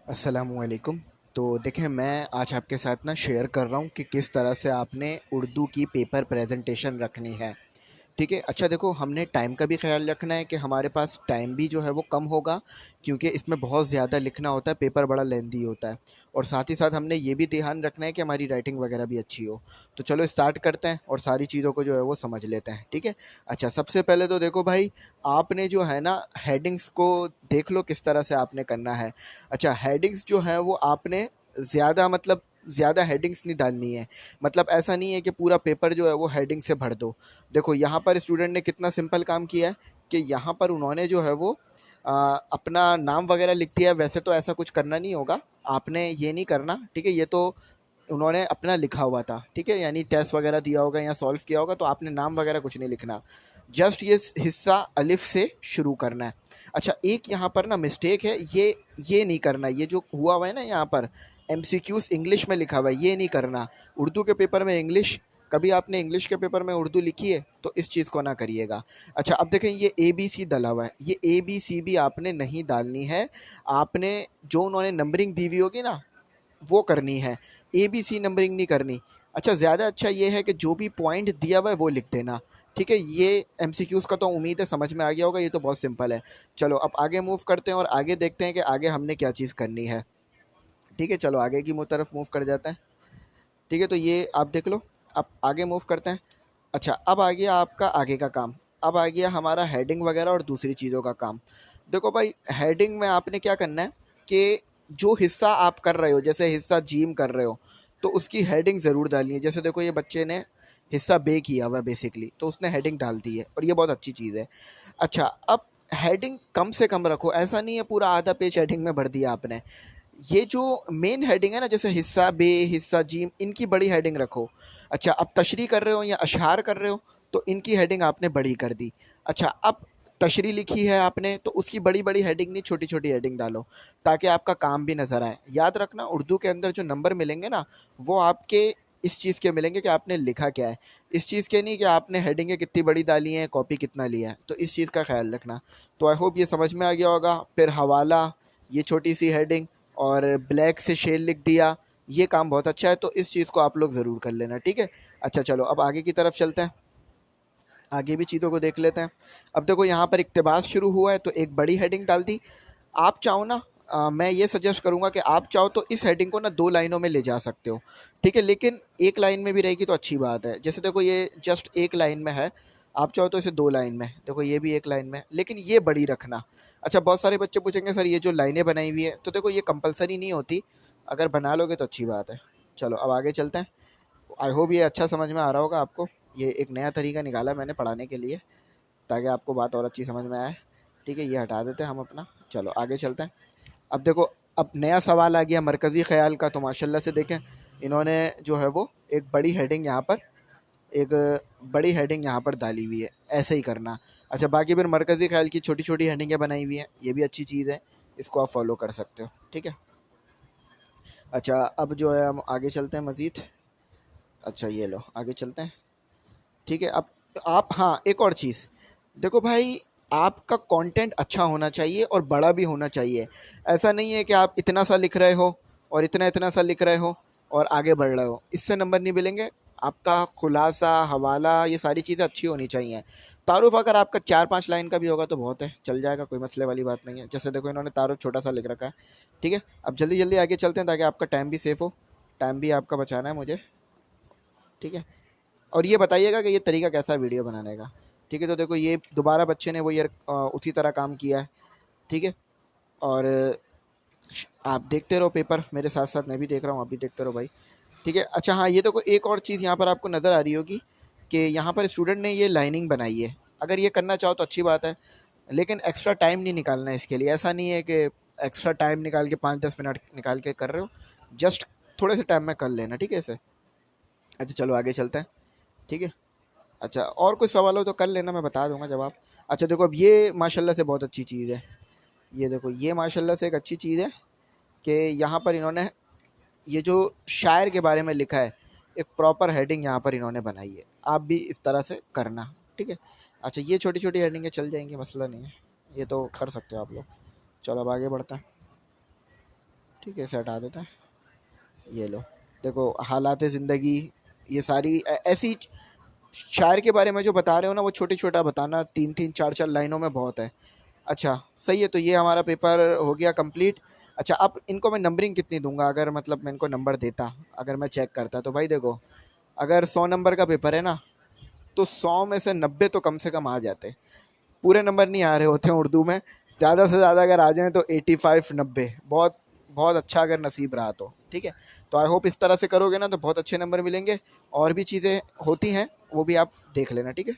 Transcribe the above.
अस्सलामुअलैकुम। तो देखें, मैं आज आपके साथ ना शेयर कर रहा हूँ कि किस तरह से आपने उर्दू की पेपर प्रेजेंटेशन रखनी है। ठीक है। अच्छा देखो, हमने टाइम का भी ख्याल रखना है कि हमारे पास टाइम भी जो है वो कम होगा, क्योंकि इसमें बहुत ज़्यादा लिखना होता है, पेपर बड़ा लेंदी होता है। और साथ ही साथ हमने ये भी ध्यान रखना है कि हमारी राइटिंग वगैरह भी अच्छी हो। तो चलो स्टार्ट करते हैं और सारी चीज़ों को जो है वो समझ लेते हैं। ठीक है। अच्छा, सबसे पहले तो देखो भाई, आपने जो है ना हेडिंग्स को देख लो किस तरह से आपने करना है। अच्छा, हेडिंग्स जो है वो आपने ज़्यादा मतलब ज़्यादा हेडिंग्स नहीं डालनी है। मतलब ऐसा नहीं है कि पूरा पेपर जो है वो हेडिंग से भर दो। देखो यहाँ पर स्टूडेंट ने कितना सिंपल काम किया है कि यहाँ पर उन्होंने जो है वो अपना नाम वगैरह लिख दिया है। वैसे तो ऐसा कुछ करना नहीं होगा, आपने ये नहीं करना। ठीक है, ये तो उन्होंने अपना लिखा हुआ था। ठीक है, यानी टेस्ट वगैरह दिया होगा या सॉल्व किया होगा, तो आपने नाम वगैरह कुछ नहीं लिखना। जस्ट ये हिस्सा अलिफ से शुरू करना है। अच्छा, एक यहाँ पर ना मिस्टेक है, ये नहीं करना। ये जो हुआ है ना यहाँ पर एमसीक्यूज इंग्लिश में लिखा हुआ है, ये नहीं करना। उर्दू के पेपर में इंग्लिश, कभी आपने इंग्लिश के पेपर में उर्दू लिखी है तो इस चीज़ को ना करिएगा। अच्छा, अब देखें, ये ए बी सी डला हुआ है, ये ए बी सी भी आपने नहीं डालनी है। आपने जो उन्होंने नंबरिंग दी हुई होगी ना, वो करनी है, ए बी सी नंबरिंग नहीं करनी। अच्छा, ज़्यादा अच्छा ये है कि जो भी पॉइंट दिया हुआ है वो लिख देना। ठीक है, ये एमसीक्यूज़ का तो उम्मीद है समझ में आ गया होगा, ये तो बहुत सिंपल है। चलो अब आगे मूव करते हैं और आगे देखते हैं कि आगे हमने क्या चीज़ करनी है। ठीक है, चलो आगे की तरफ मूव कर जाते हैं। ठीक है, तो ये आप देख लो, अब आगे मूव करते हैं। अच्छा, अब आ गया आपका आगे का काम। अब आ गया हमारा हेडिंग वगैरह और दूसरी चीज़ों का काम। देखो भाई, हेडिंग में आपने क्या करना है कि जो हिस्सा आप कर रहे हो, जैसे हिस्सा जीम कर रहे हो, तो उसकी हेडिंग ज़रूर डालनी है। जैसे देखो, ये बच्चे ने हिस्सा बे किया हुआ है बेसिकली, तो उसने हेडिंग डाल दी है और ये बहुत अच्छी चीज़ है। अच्छा, अब हेडिंग कम से कम रखो, ऐसा नहीं है पूरा आधा पेज हेडिंग में भर दिया आपने। ये जो मेन हेडिंग है ना, जैसे हिस्सा बे, हिस्सा जीम, इनकी बड़ी हेडिंग रखो। अच्छा, अब तशरीह कर रहे हो या अशहार कर रहे हो, तो इनकी हेडिंग आपने बड़ी कर दी। अच्छा, अब तशरीह लिखी है आपने तो उसकी बड़ी बड़ी हेडिंग नहीं, छोटी छोटी हेडिंग डालो, ताकि आपका काम भी नज़र आए। याद रखना, उर्दू के अंदर जो नंबर मिलेंगे ना, वो आपके इस चीज़ के मिलेंगे कि आपने लिखा क्या है, इस चीज़ के नहीं कि आपने हेडिंगें कितनी बड़ी डाली हैं, कॉपी कितना लिया है। तो इस चीज़ का ख्याल रखना। तो आई होप ये समझ में आ गया होगा। फिर हवाला, ये छोटी सी हेडिंग, और ब्लैक से शेल लिख दिया, ये काम बहुत अच्छा है, तो इस चीज़ को आप लोग ज़रूर कर लेना। ठीक है। अच्छा चलो अब आगे की तरफ चलते हैं, आगे भी चीज़ों को देख लेते हैं। अब देखो, यहाँ पर इक्तबास शुरू हुआ है तो एक बड़ी हेडिंग डाल दी। आप चाहो ना, मैं ये सजेस्ट करूँगा कि आप चाहो तो इस हेडिंग को ना 2 लाइनों में ले जा सकते हो। ठीक है, लेकिन एक लाइन में भी रहेगी तो अच्छी बात है। जैसे देखो, ये जस्ट एक लाइन में है, आप चाहो तो इसे 2 लाइन में, देखो ये भी एक लाइन में है, लेकिन ये बड़ी रखना। अच्छा, बहुत सारे बच्चे पूछेंगे सर ये जो लाइनें बनाई हुई है, तो देखो ये कंपलसरी नहीं होती, अगर बना लोगे तो अच्छी बात है। चलो अब आगे चलते हैं। आई होप ये अच्छा समझ में आ रहा होगा आपको। ये एक नया तरीका निकाला मैंने पढ़ाने के लिए, ताकि आपको बात और अच्छी समझ में आए। ठीक है, ये हटा देते हैं हम अपना। चलो आगे चलते हैं। अब देखो, अब नया सवाल आ गया मरकज़ी ख़याल का। तो माशाल्लाह से देखें, इन्होंने जो है वो एक बड़ी हेडिंग यहाँ पर, एक बड़ी हेडिंग यहाँ पर डाली हुई है, ऐसे ही करना। अच्छा, बाकी फिर मरकज़ी ख़याल की छोटी छोटी हेडिंगें बनाई हुई हैं, ये भी अच्छी चीज़ है, इसको आप फॉलो कर सकते हो। ठीक है। अच्छा, अब जो है हम आगे चलते हैं मज़ीद। अच्छा, ये लो आगे चलते हैं। ठीक है, अब आप, हाँ एक और चीज़, देखो भाई, आपका कंटेंट अच्छा होना चाहिए और बड़ा भी होना चाहिए। ऐसा नहीं है कि आप इतना सा लिख रहे हो और इतना इतना सा लिख रहे हो और आगे बढ़ रहे हो, इससे नंबर नहीं मिलेंगे। आपका खुलासा, हवाला, ये सारी चीज़ें अच्छी होनी चाहिए। तारुफ अगर आपका 4-5 लाइन का भी होगा तो बहुत है, चल जाएगा, कोई मसले वाली बात नहीं है। जैसे देखो, इन्होंने तारुफ छोटा सा लिख रखा है। ठीक है, अब जल्दी जल्दी आगे चलते हैं ताकि आपका टाइम भी सेफ़ हो, टाइम भी आपका बचाना है मुझे। ठीक है, और ये बताइएगा कि ये तरीका कैसा है वीडियो बनाने का। ठीक है, तो देखो ये दोबारा बच्चे ने वो ये उसी तरह काम किया है। ठीक है, और आप देखते रहो पेपर मेरे साथ साथ, मैं भी देख रहा हूँ, आप भी देखते रहो भाई। ठीक है। अच्छा हाँ, ये देखो एक और चीज़ यहाँ पर आपको नज़र आ रही होगी कि यहाँ पर स्टूडेंट ने ये लाइनिंग बनाई है। अगर ये करना चाहो तो अच्छी बात है, लेकिन एक्स्ट्रा टाइम नहीं निकालना है इसके लिए। ऐसा नहीं है कि एक्स्ट्रा टाइम निकाल के 5-10 मिनट निकाल के कर रहे हो, जस्ट थोड़े से टाइम में कर लेना। ठीक है इसे। अच्छा चलो आगे चलते हैं। ठीक है। अच्छा, और कोई सवाल हो तो कर लेना, मैं बता दूंगा जवाब। अच्छा देखो, अब ये माशाल्लाह से बहुत अच्छी चीज़ है। ये देखो, ये माशाल्लाह से एक अच्छी चीज़ है कि यहाँ पर इन्होंने ये जो शायर के बारे में लिखा है, एक प्रॉपर हेडिंग यहाँ पर इन्होंने बनाई है। आप भी इस तरह से करना। ठीक है। अच्छा, ये छोटी छोटी हेडिंगें चल जाएंगी, मसला नहीं है, ये तो कर सकते हो आप लोग। चलो अब आगे बढ़ते हैं। ठीक है, इसे हटा देते हैं। ये लो, देखो हालात ज़िंदगी, ये सारी ऐसी शायर के बारे में जो बता रहे हो ना, वो छोटे छोटा बताना, 3-3 4-4 लाइनों में बहुत है। अच्छा सही है, तो ये हमारा पेपर हो गया कंप्लीट। अच्छा, अब इनको मैं नंबरिंग कितनी दूंगा, अगर मतलब मैं इनको नंबर देता, अगर मैं चेक करता, तो भाई देखो, अगर 100 नंबर का पेपर है ना, तो 100 में से 90 तो कम से कम आ जाते। पूरे नंबर नहीं आ रहे होते हैं उर्दू में, ज़्यादा से ज़्यादा अगर आ जाएँ तो 85-90, बहुत बहुत अच्छा अगर नसीब रहा तो। ठीक है, तो आई होप इस तरह से करोगे ना तो बहुत अच्छे नंबर मिलेंगे। और भी चीज़ें होती हैं, वो भी आप देख लेना, ठीक है।